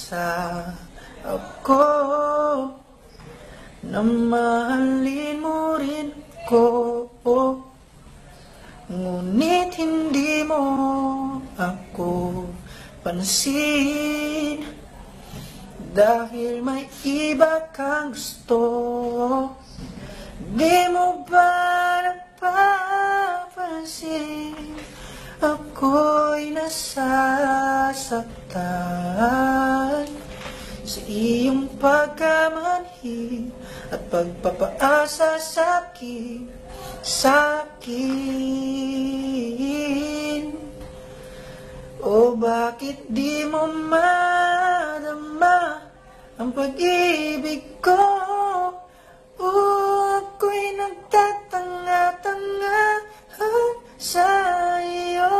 sa ako, na mahalin mo rin ko. Ngunit hindi mo ako pansin, dahil may iba kang gusto. Di mo ba napapansin, ako'y nasasaktan sa iyong pagkamanhid at pagpapaasa sa'kin. O bakit di mo madama ang pag-ibig ko? O ako'y nagtatanga-tangahan sa iyo.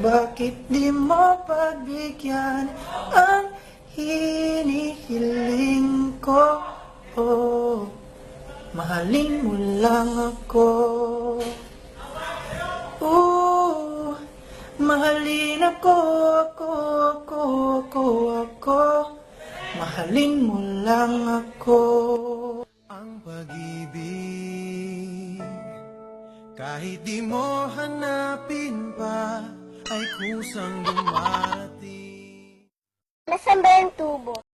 Bakit di mo pagbigyan ang hinihiling ko? Mahalin mo lang ako. Mahalin ako. Mahalin mo lang ako. Ang pag-ibig, kahit di mo hanapin pa, ay kusang dumarating. Nasaan ba yung tubo?